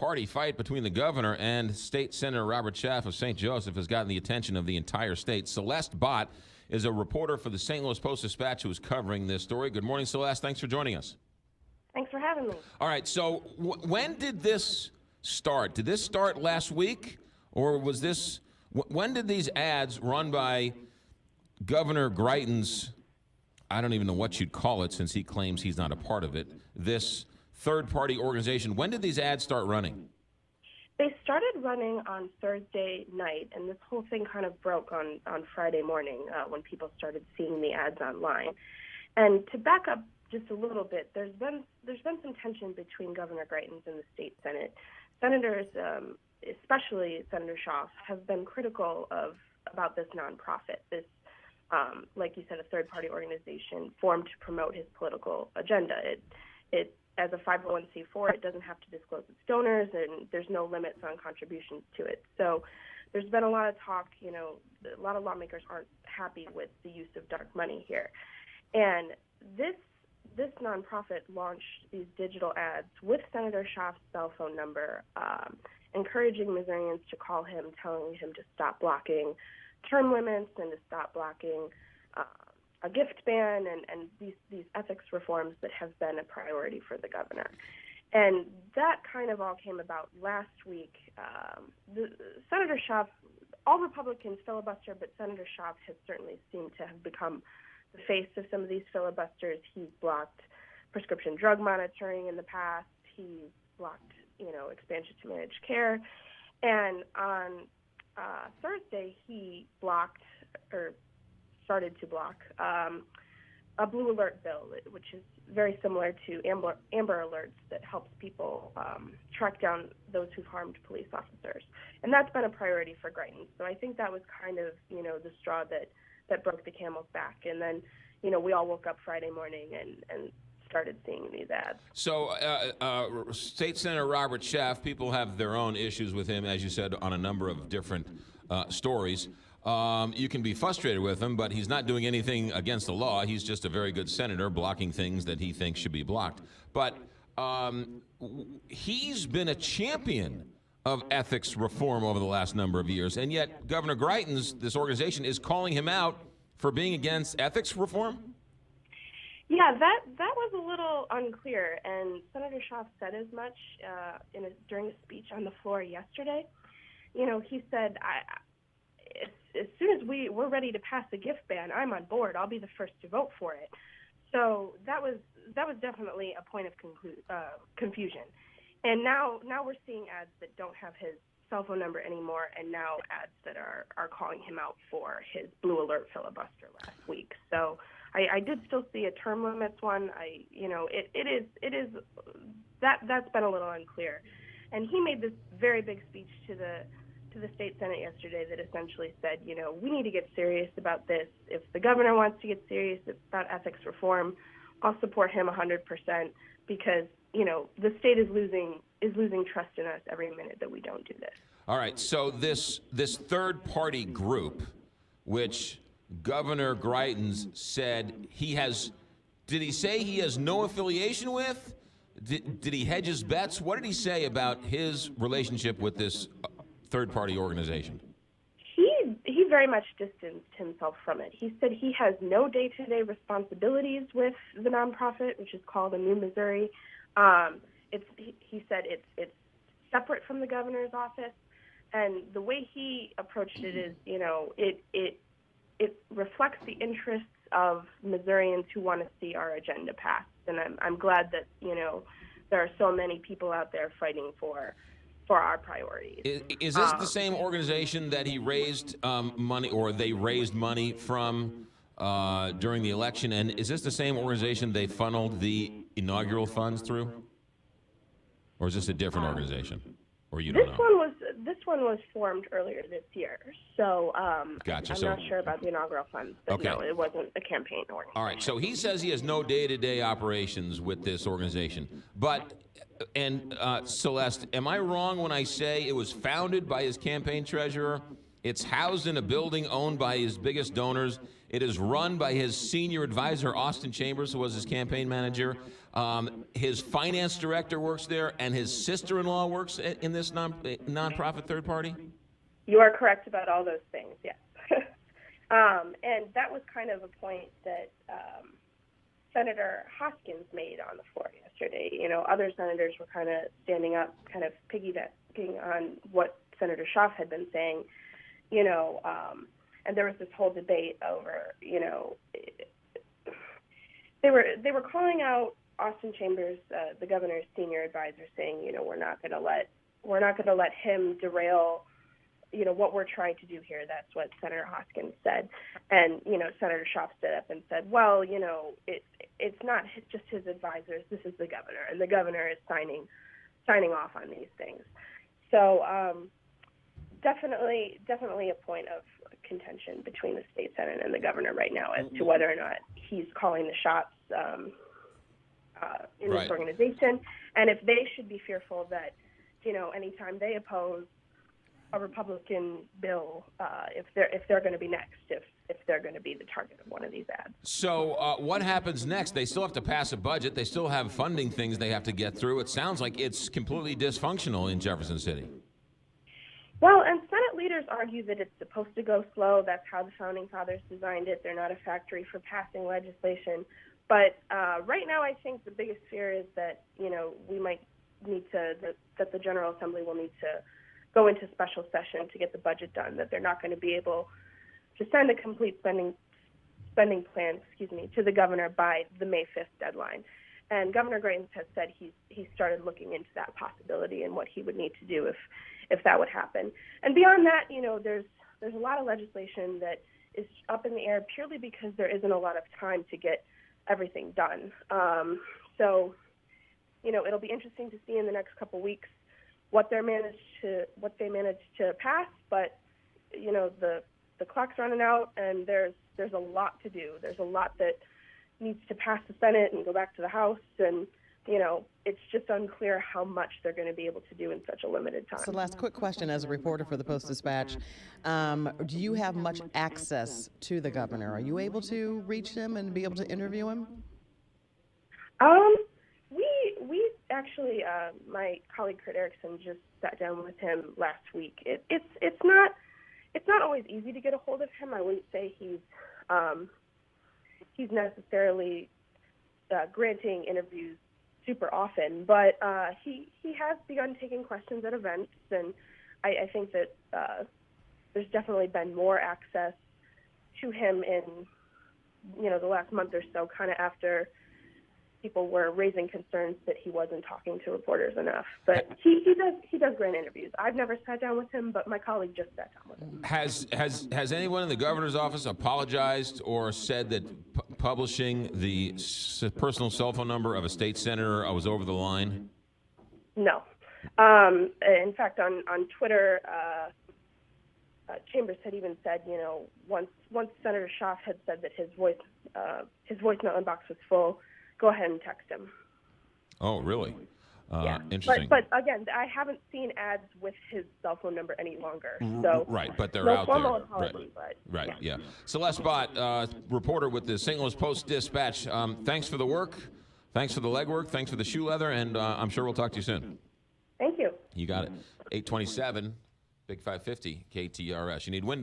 third-party fight between the governor and State Senator Robert Schaaf of St. Joseph has gotten the attention of the entire state. Celeste Bhatt is a reporter for the St. Louis Post-Dispatch who is covering this story. Good morning, Celeste. Thanks for joining us. Thanks for having me. All right, so when did this start? Did this start last week, or was this when did these ads run by Governor Greitens, I don't even know what you'd call it since he claims he's not a part of it, this third-party organization, when did these ads start running? They started running on Thursday night, and this whole thing kind of broke on Friday morning when people started seeing the ads online. And to back up just a little bit, there's been some tension between Governor Greitens and the state Senate. Senators, especially Senator Schaaf, have been critical about this nonprofit, this like you said, a third-party organization formed to promote his political agenda. It as a 501c4, it doesn't have to disclose its donors, and there's no limits on contributions to it. So there's been a lot of talk, a lot of lawmakers aren't happy with the use of dark money here. And this nonprofit launched these digital ads with Senator Schaaf's cell phone number, encouraging Missourians to call him, telling him to stop blocking term limits and to stop blocking a gift ban and these ethics reforms that have been a priority for the governor. And that kind of all came about last week. Senator Schaaf, all Republicans filibuster, but Senator Schaaf has certainly seemed to have become the face of some of these filibusters. He's blocked prescription drug monitoring in the past. He's blocked, expansion to managed care. And on Thursday, he started to block a blue alert bill, which is very similar to Amber Alerts that helps people track down those who've harmed police officers. And that's been a priority for Greitens. So I think that was kind of, the straw that broke the camel's back. And then, we all woke up Friday morning and started seeing these ads. So State Senator Robert Schaaf, people have their own issues with him, as you said, on a number of different stories. You can be frustrated with him, but he's not doing anything against the law. He's just a very good senator blocking things that he thinks should be blocked. But he's been a champion of ethics reform over the last number of years, and yet Governor Greitens, this organization, is calling him out for being against ethics reform? Yeah, that was a little unclear, and Senator Schaaf said as much during a speech on the floor yesterday. He said, as soon as we're ready to pass a gift ban, I'm on board. I'll be the first to vote for it. So that was definitely a point of confusion. And now we're seeing ads that don't have his cell phone number anymore, and now ads that are calling him out for his blue alert filibuster last week. So I did still see a term limits one. That's been a little unclear. And he made this very big speech to the state Senate yesterday that essentially said, we need to get serious about this. If the governor wants to get serious about ethics reform, I'll support him 100% because, the state is losing trust in us every minute that we don't do this. All right, so this third-party group, which Governor Greitens said did he say he has no affiliation with? Did he hedge his bets? What did he say about his relationship with this third-party organization? He very much distanced himself from it. He said he has no day-to-day responsibilities with the nonprofit, which is called A New Missouri. He said it's separate from the governor's office, and the way he approached it is, it reflects the interests of Missourians who want to see our agenda passed, and I'm glad that there are so many people out there fighting for our priorities. Is this the same organization that he raised money, or they raised money from during the election? And is this the same organization they funneled the inaugural funds through? Or is this a different organization? Or you don't know? This one was formed earlier this year. So gotcha. I'm not sure about the inaugural funds, but okay. No, it wasn't a campaign organization. All right, so he says he has no day-to-day operations with this organization. But, Celeste, am I wrong when I say it was founded by his campaign treasurer? It's housed in a building owned by his biggest donors. It is run by his senior advisor, Austin Chambers, who was his campaign manager. His finance director works there, and his sister-in-law works in this nonprofit third party? You are correct about all those things, yes. And that was kind of a point that Senator Hoskins made on the floor yesterday. You know, other senators were kind of standing up, kind of piggybacking on what Senator Schaaf had been saying, you know, and there was this whole debate over, you know, they were calling out Austin Chambers, the governor's senior advisor, saying, you know, we're not going to let him derail, you know, what we're trying to do here. That's what Senator Hoskins said. And, you know, Senator Schaaf stood up and said, well, you know, it's not just his advisors. This is the governor, and the governor is signing off on these things. So definitely a point of contention between the state senate and the governor right now as to whether or not he's calling the shots in this organization, and if they should be fearful that, you know, anytime they oppose a Republican bill, if they're going to be next, if they're going to be the target of one of these ads. So what happens next? They still have to pass a budget. They still have funding things they have to get through. It sounds like it's completely dysfunctional in Jefferson City. Well, and Senate leaders argue that it's supposed to go slow. That's how the Founding Fathers designed it. They're not a factory for passing legislation. But right now, I think the biggest fear is that, you know, we might need to, that the General Assembly will need to go into special session to get the budget done, that they're not going to be able to send a complete spending plan, to the governor by the May 5th deadline. And Governor Greitens has said he started looking into that possibility and what he would need to do if that would happen. And beyond that, you know, there's a lot of legislation that is up in the air purely because there isn't a lot of time to get everything done. So, you know, it'll be interesting to see in the next couple weeks what they manage to pass. But, you know, the clock's running out, and there's a lot to do. There's a lot that needs to pass the Senate and go back to the House, and, you know, it's just unclear how much they're going to be able to do in such a limited time. Celeste, quick question as a reporter for the Post-Dispatch. Do you have much access to the governor? Are you able to reach him and be able to interview him? We actually, my colleague Kurt Erickson just sat down with him last week. It's not always easy to get a hold of him. I wouldn't say he's necessarily granting interviews super often, but he has begun taking questions at events, and I think that there's definitely been more access to him in, you know, the last month or so, kind of after people were raising concerns that he wasn't talking to reporters enough. But he does grant interviews. I've never sat down with him, but my colleague just sat down with him. Has anyone in the governor's office apologized or said that publishing the personal cell phone number of a state senator was over the line? No. In fact, on Twitter, Chambers had even said, you know, once Senator Schaaf had said that his voicemail inbox was full, go ahead and text him. Oh, really? Yeah. Interesting. But again, I haven't seen ads with his cell phone number any longer. So right, but they're no out formal there. apology, Right, but yeah. Celeste Bhatt, reporter with the St. Louis Post-Dispatch. Thanks for the work. Thanks for the legwork. Thanks for the shoe leather, and I'm sure we'll talk to you soon. Thank you. You got it. 827, Big 550, KTRS. You need windows.